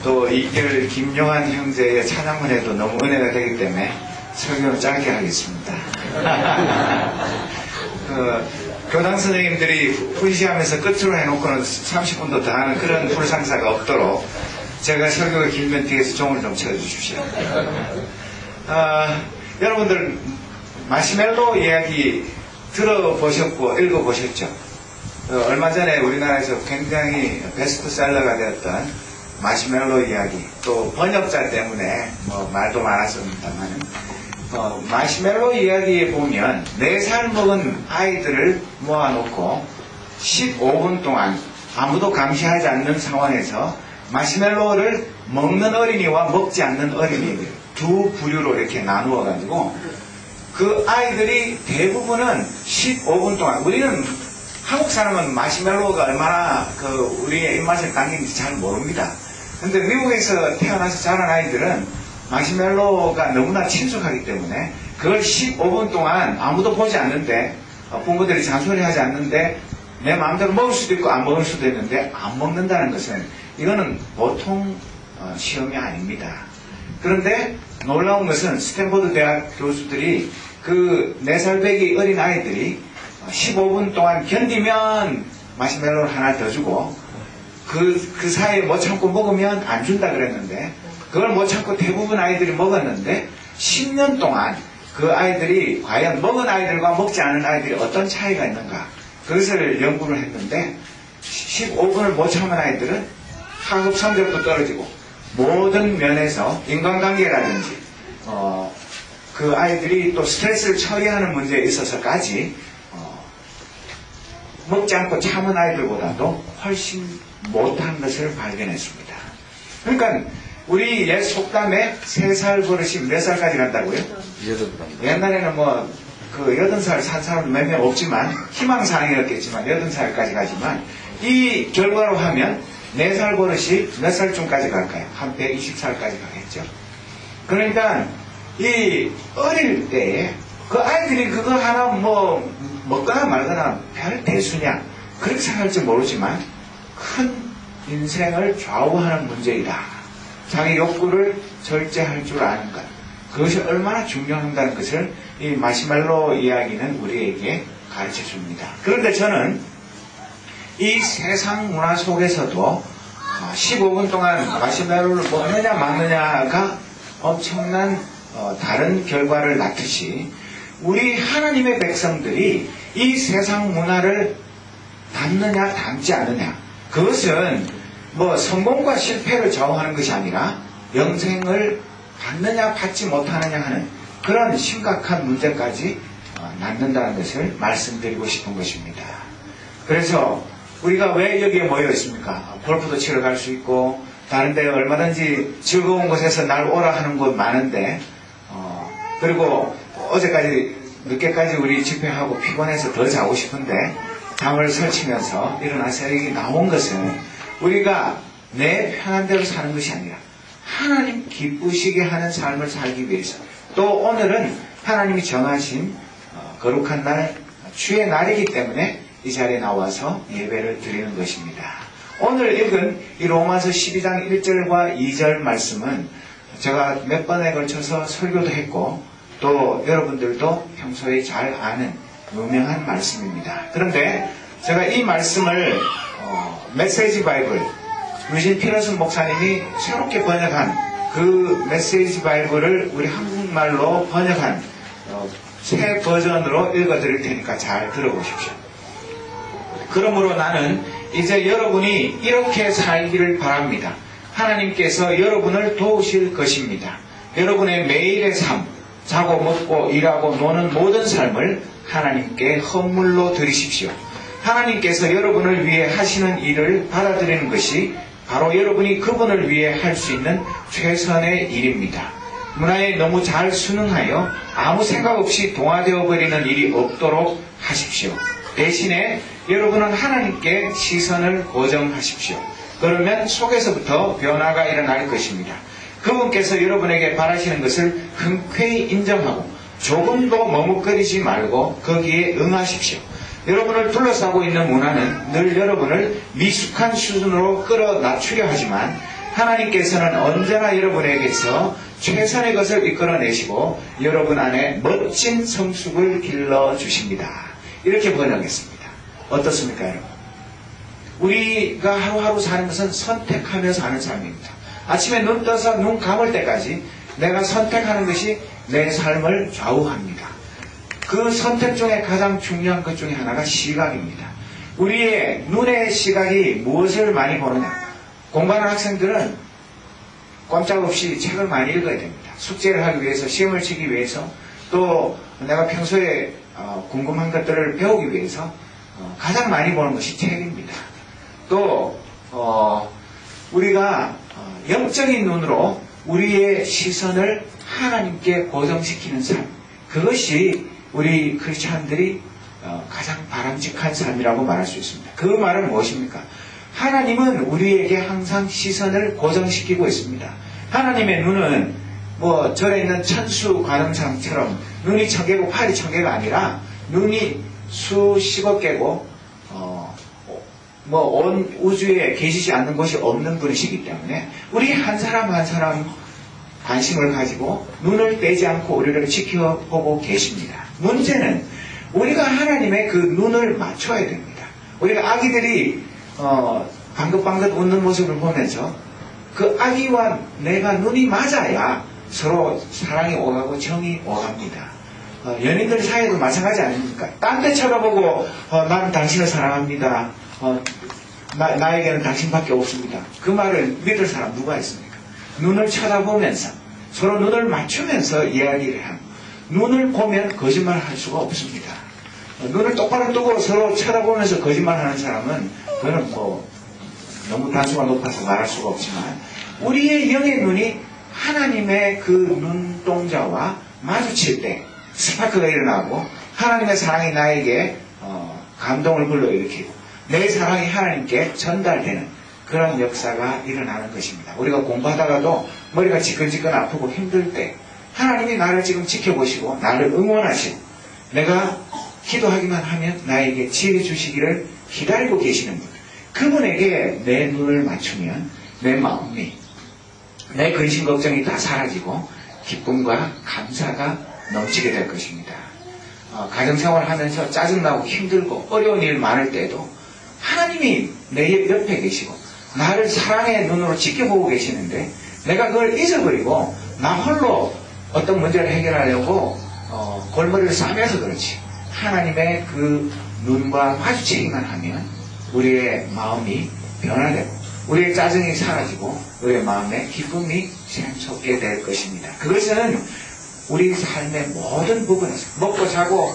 또 이결 김용환 형제의 찬양만 해도 너무 은혜가 되기 때문에 설교는 짧게 하겠습니다. 교당 선생님들이 훈시하면서 끝으로 해놓고는 30분도 더 하는 그런 불상사가 없도록 제가 설교가 길면 뒤에서 종을 좀 쳐주십시오. 여러분들 마시멜로 이야기 들어보셨고 읽어보셨죠? 얼마 전에 우리나라에서 굉장히 베스트셀러가 되었던 마시멜로 이야기, 또 번역자 때문에 뭐 말도 많았습니다만 마시멜로 이야기에 보면 4살 먹은 아이들을 모아놓고 15분 동안 아무도 감시하지 않는 상황에서 마시멜로를 먹는 어린이와 먹지 않는 어린이들 두 부류로 이렇게 나누어 가지고 그 아이들이 대부분은 15분 동안, 우리는 한국 사람은 마시멜로가 얼마나 우리의 입맛을 당기는지 잘 모릅니다. 근데 미국에서 태어나서 자란 아이들은 마시멜로가 너무나 친숙하기 때문에 그걸 15분 동안 아무도 보지 않는데, 부모들이 잔소리하지 않는데 내 마음대로 먹을 수도 있고 안 먹을 수도 있는데 안 먹는다는 것은 이거는 보통 시험이 아닙니다. 그런데 놀라운 것은 스탠포드 대학 교수들이 그 4살 배기 어린 아이들이 15분 동안 견디면 마시멜로를 하나 더 주고 그 사이에 못 참고 먹으면 안 준다 그랬는데 그걸 못 참고 대부분 아이들이 먹었는데 10년 동안 그 아이들이 과연 먹은 아이들과 먹지 않은 아이들이 어떤 차이가 있는가 그것을 연구를 했는데 15분을 못 참은 아이들은 학업 성적도 떨어지고 모든 면에서 인간관계라든지 그 아이들이 또 스트레스를 처리하는 문제에 있어서까지 먹지 않고 참은 아이들보다도 훨씬 못한 것을 발견했습니다. 그러니까 우리 옛 속담에 3살 버릇이 몇 살까지 간다고요? 8살. 옛날에는 그 80살 산 사람도 몇 명 없지만 희망사항이었겠지만 80살까지 가지만 이 결과로 하면 4살 버릇이 몇 살쯤까지 갈까요? 한 120살까지 가겠죠. 그러니까 이 어릴 때에 그 아이들이 그거 하나 먹거나 말거나 별 대수냐 그렇게 생각할지 모르지만 큰 인생을 좌우하는 문제이다. 자기 욕구를 절제할 줄 아는 것, 그것이 얼마나 중요한다는 것을 이 마시멜로 이야기는 우리에게 가르쳐 줍니다. 그런데 저는 이 세상 문화 속에서도 15분 동안 마시멜로를 먹느냐 마느냐가 엄청난 다른 결과를 낳듯이 우리 하나님의 백성들이 이 세상 문화를 담느냐 담지 않느냐, 그것은 성공과 실패를 좌우하는 것이 아니라 영생을 받느냐 받지 못하느냐 하는 그런 심각한 문제까지 낳는다는 것을 말씀드리고 싶은 것입니다. 그래서 우리가 왜 여기에 모여 있습니까? 골프도 치러 갈 수 있고 다른 데 얼마든지 즐거운 곳에서 날 오라 하는 곳 많은데 그리고 어제까지 늦게까지 우리 집회하고 피곤해서 더 자고 싶은데 잠을 설치면서 일어나서 여기 나온 것은 우리가 내 편한 대로 사는 것이 아니라 하나님 기쁘시게 하는 삶을 살기 위해서, 또 오늘은 하나님이 정하신 거룩한 날, 주의 날이기 때문에 이 자리에 나와서 예배를 드리는 것입니다. 오늘 읽은 이 로마서 12장 1절과 2절 말씀은 제가 몇 번에 걸쳐서 설교도 했고 또 여러분들도 평소에 잘 아는 유명한 말씀입니다. 그런데 제가 이 말씀을 메시지 바이블, 루신 피러슨 목사님이 새롭게 번역한 그 메시지 바이블을 우리 한국말로 번역한 새 버전으로 읽어드릴 테니까 잘 들어보십시오. 그러므로 나는 이제 여러분이 이렇게 살기를 바랍니다. 하나님께서 여러분을 도우실 것입니다. 여러분의 매일의 삶, 자고 먹고 일하고 노는 모든 삶을 하나님께 헌물로 드리십시오. 하나님께서 여러분을 위해 하시는 일을 받아들이는 것이 바로 여러분이 그분을 위해 할 수 있는 최선의 일입니다. 문화에 너무 잘 순응하여 아무 생각 없이 동화되어 버리는 일이 없도록 하십시오. 대신에 여러분은 하나님께 시선을 고정하십시오. 그러면 속에서부터 변화가 일어날 것입니다. 그분께서 여러분에게 바라시는 것을 흔쾌히 인정하고 조금도 머뭇거리지 말고 거기에 응하십시오. 여러분을 둘러싸고 있는 문화는 늘 여러분을 미숙한 수준으로 끌어 낮추려 하지만 하나님께서는 언제나 여러분에게서 최선의 것을 이끌어내시고 여러분 안에 멋진 성숙을 길러주십니다. 이렇게 번역했습니다. 어떻습니까, 여러분? 우리가 하루하루 사는 것은 선택하며 사는 삶입니다. 아침에 눈 떠서 눈 감을 때까지 내가 선택하는 것이 내 삶을 좌우합니다. 그 선택 중에 가장 중요한 것 중에 하나가 시각입니다. 우리의 눈의 시각이 무엇을 많이 보느냐. 공부하는 학생들은 꼼짝없이 책을 많이 읽어야 됩니다. 숙제를 하기 위해서, 시험을 치기 위해서, 또 내가 평소에 궁금한 것들을 배우기 위해서 가장 많이 보는 것이 책입니다. 또 우리가 영적인 눈으로 우리의 시선을 하나님께 고정시키는 삶, 그것이 우리 크리스찬들이 가장 바람직한 삶이라고 말할 수 있습니다. 그 말은 무엇입니까? 하나님은 우리에게 항상 시선을 고정시키고 있습니다. 하나님의 눈은 뭐 절에 있는 천수 관음상처럼 눈이 1000개고 팔이 1000개가 아니라 눈이 수십억 개고 온 우주에 계시지 않는 곳이 없는 분이시기 때문에 우리 한 사람 한 사람 관심을 가지고 눈을 떼지 않고 우리를 지켜보고 계십니다. 문제는 우리가 하나님의 그 눈을 맞춰야 됩니다. 우리가 아기들이 방긋방긋 웃는 모습을 보면서 그 아기와 내가 눈이 맞아야 서로 사랑이 오가고 정이 오갑니다. 연인들 사이에도 마찬가지 아닙니까? 딴 데 쳐다보고 나는 당신을 사랑합니다. 나에게는 당신밖에 없습니다. 그 말을 믿을 사람 누가 있습니까? 눈을 쳐다보면서 서로 눈을 맞추면서 이야기를 합니다. 눈을 보면 거짓말 할 수가 없습니다. 눈을 똑바로 뜨고 서로 쳐다보면서 거짓말하는 사람은 그거는 뭐 너무 단수가 높아서 말할 수가 없지만 우리의 영의 눈이 하나님의 그 눈동자와 마주칠 때 스파크가 일어나고 하나님의 사랑이 나에게 감동을 불러일으키고 내 사랑이 하나님께 전달되는 그런 역사가 일어나는 것입니다. 우리가 공부하다가도 머리가 지끈지끈 아프고 힘들 때 하나님이 나를 지금 지켜보시고 나를 응원하시고 내가 기도하기만 하면 나에게 지혜 주시기를 기다리고 계시는 분, 그분에게 내 눈을 맞추면 내 마음이, 내 근심 걱정이 다 사라지고 기쁨과 감사가 넘치게 될 것입니다. 가정생활 하면서 짜증나고 힘들고 어려운 일 많을 때도 하나님이 내 옆에 계시고 나를 사랑의 눈으로 지켜보고 계시는데 내가 그걸 잊어버리고 나 홀로 어떤 문제를 해결하려고 골머리를 싸매서 그렇지, 하나님의 그 눈과 마주치기만 하면 우리의 마음이 변화되고 우리의 짜증이 사라지고 우리의 마음에 기쁨이 샘솟게 될 것입니다. 그것은 우리 삶의 모든 부분에서 먹고 자고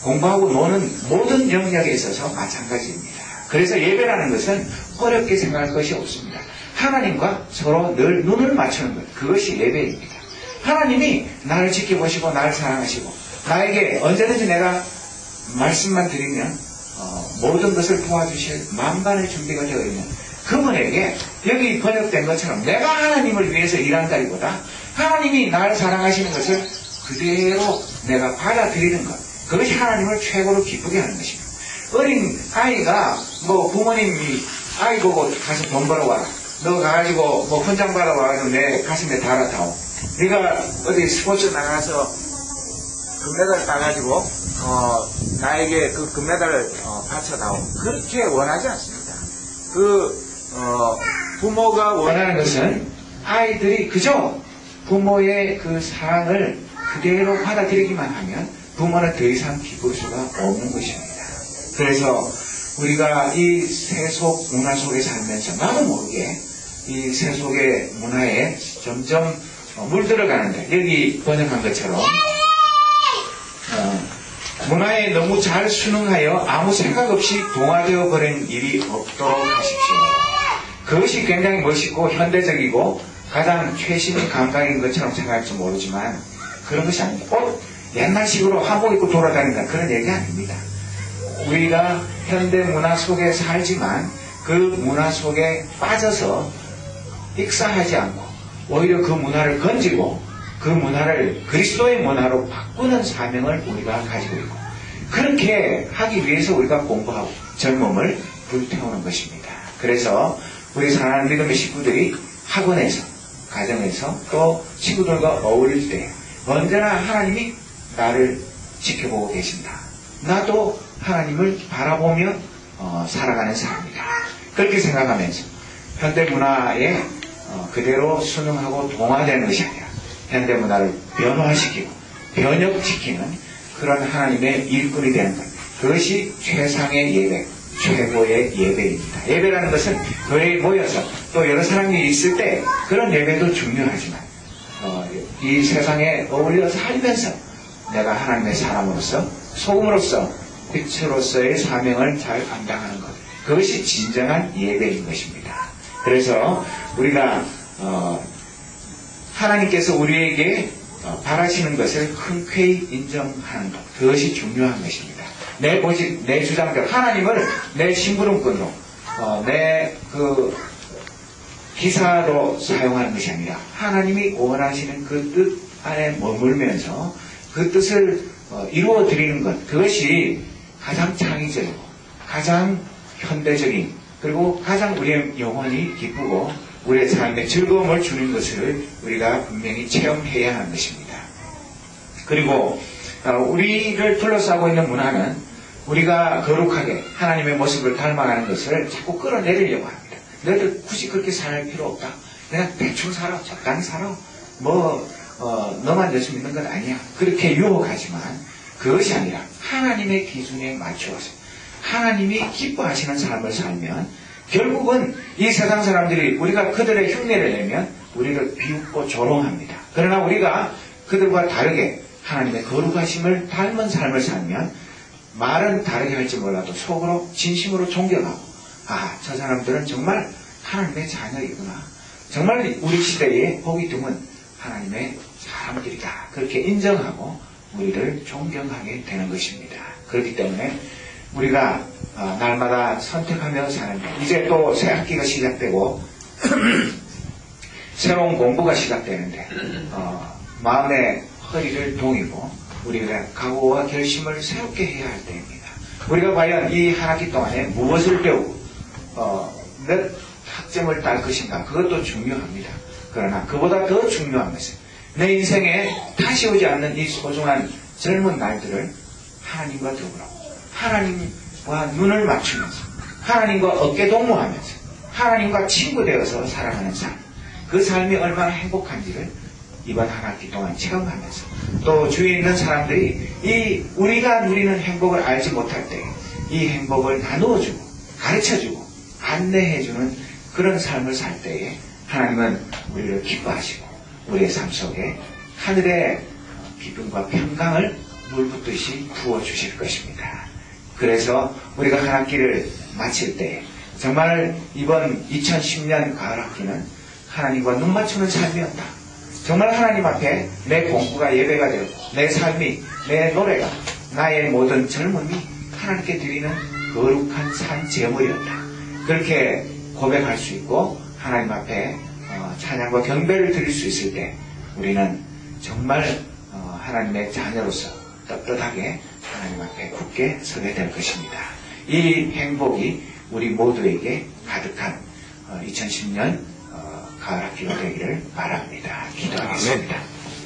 공부하고 노는 모든 영역에 있어서 마찬가지입니다. 그래서 예배라는 것은 어렵게 생각할 것이 없습니다. 하나님과 서로 늘 눈을 맞추는 것, 그것이 예배입니다. 하나님이 나를 지켜보시고 나를 사랑하시고 나에게 언제든지 내가 말씀만 드리면 모든 것을 도와주실 만반의 준비가 되어 있는 그분에게 여기 번역된 것처럼 내가 하나님을 위해서 일한다기보다 하나님이 나를 사랑하시는 것을 그대로 내가 받아들이는 것, 그것이 하나님을 최고로 기쁘게 하는 것입니다. 어린 아이가 부모님이 아이 보고 가서 돈 벌어와라, 너 가가지고 훈장 받아와가지고 내 가슴에 달아다오, 네가 어디 스포츠 나가서 금메달 따가지고 나에게 그 금메달을 바쳐다오, 그렇게 원하지 않습니다. 부모가 원하는 것은 아이들이 그저 부모의 그 사랑을 그대로 받아들이기만 하면 부모는 더 이상 기쁠 수가 없는 것입니다. 그래서 우리가 이 세속 문화 속에 살면서 나도 모르게 이 세속의 문화에 점점 물들어가는데, 여기 번역한 것처럼 문화에 너무 잘 순응하여 아무 생각 없이 동화되어 버린 일이 없도록 하십시오. 그것이 굉장히 멋있고 현대적이고 가장 최신 감각인 것처럼 생각할지 모르지만 그런 것이 아닙니다. 옛날식으로 한복 입고 돌아다닌다, 그런 얘기 아닙니다. 우리가 현대 문화 속에 살지만 그 문화 속에 빠져서 익사하지 않고 오히려 그 문화를 건지고 그 문화를 그리스도의 문화로 바꾸는 사명을 우리가 가지고 있고, 그렇게 하기 위해서 우리가 공부하고 젊음을 불태우는 것입니다. 그래서 우리 사랑하는 믿음의 식구들이 학원에서, 가정에서, 또 친구들과 어울릴 때 언제나 하나님이 나를 지켜보고 계신다. 나도 하나님을 바라보며 살아가는 사람이다. 그렇게 생각하면서 현대문화에 그대로 순응하고 동화되는 것이 아니라 현대문화를 변화시키고 변혁시키는 그런 하나님의 일꾼이 되는 것. 그것이 최상의 예배, 최고의 예배입니다. 예배라는 것은 교회에 모여서 또 여러 사람이 있을 때 그런 예배도 중요하지만 이 세상에 어울려 살면서 내가 하나님의 사람으로서 소금으로서 빛으로서의 사명을 잘 감당하는 것, 그것이 진정한 예배인 것입니다. 그래서 우리가 하나님께서 우리에게 바라시는 것을 흔쾌히 인정하는 것, 그것이 중요한 것입니다. 내 고집, 내 주장대로 하나님을 내 심부름꾼으로 내 기사로 사용하는 것이 아니라 하나님이 원하시는 그 뜻 안에 머물면서 그 뜻을 이루어 드리는 것, 그것이 가장 창의적이고 가장 현대적인, 그리고 가장 우리의 영혼이 기쁘고 우리의 삶에 즐거움을 주는 것을 우리가 분명히 체험해야 하는 것입니다. 그리고 우리를 둘러싸고 있는 문화는 우리가 거룩하게 하나님의 모습을 닮아가는 것을 자꾸 끌어내리려고 합니다. 너희들 굳이 그렇게 살 필요 없다. 그냥 대충 살아, 적당히 살아. 너만 예수 믿는 건 아니야. 그렇게 유혹하지만 그것이 아니라 하나님의 기준에 맞추어서 하나님이 기뻐하시는 삶을 살면 결국은 이 세상 사람들이 우리가 그들의 흉내를 내면 우리를 비웃고 조롱합니다. 그러나 우리가 그들과 다르게 하나님의 거룩하심을 닮은 삶을 살면 말은 다르게 할지 몰라도 속으로 진심으로 존경하고, 저 사람들은 정말 하나님의 자녀이구나. 정말 우리 시대에 복이 드문 하나님의 사람들이다. 그렇게 인정하고 우리를 존경하게 되는 것입니다. 그렇기 때문에 우리가 날마다 선택하며 사는 것, 이제 또 새 학기가 시작되고 새로운 공부가 시작되는데 마음의 허리를 동이고 우리가 각오와 결심을 새롭게 해야 할 때입니다. 우리가 과연 이 한 학기 동안에 무엇을 배우고 몇 학점을 딸 것인가, 그것도 중요합니다. 그러나 그보다 더 중요한 것은 내 인생에 다시 오지 않는 이 소중한 젊은 날들을 하나님과 더불어 하나님과 눈을 맞추면서 하나님과 어깨 동무하면서 하나님과 친구 되어서 살아가는 삶, 그 삶이 얼마나 행복한지를 이번 한 학기 동안 체험하면서 또 주위에 있는 사람들이 우리가 누리는 행복을 알지 못할 때 이 행복을 나누어주고 가르쳐주고 안내해주는 그런 삶을 살 때에 하나님은 우리를 기뻐하시고 우리의 삶 속에 하늘의 기쁨과 평강을 물붓듯이 부어주실 것입니다. 그래서 우리가 한 학기를 마칠 때 정말 이번 2010년 가을 학기는 하나님과 눈 맞추는 삶이었다. 정말 하나님 앞에 내 공부가 예배가 되고 내 삶이, 내 노래가, 나의 모든 젊음이 하나님께 드리는 거룩한 산 제물이었다. 그렇게 고백할 수 있고 하나님 앞에 찬양과 경배를 드릴 수 있을 때 우리는 정말 하나님의 자녀로서 떳떳하게 하나님 앞에 굳게 서게 될 것입니다. 이 행복이 우리 모두에게 가득한 2010년 가을 학기가 되기를 바랍니다. 기도하겠습니다.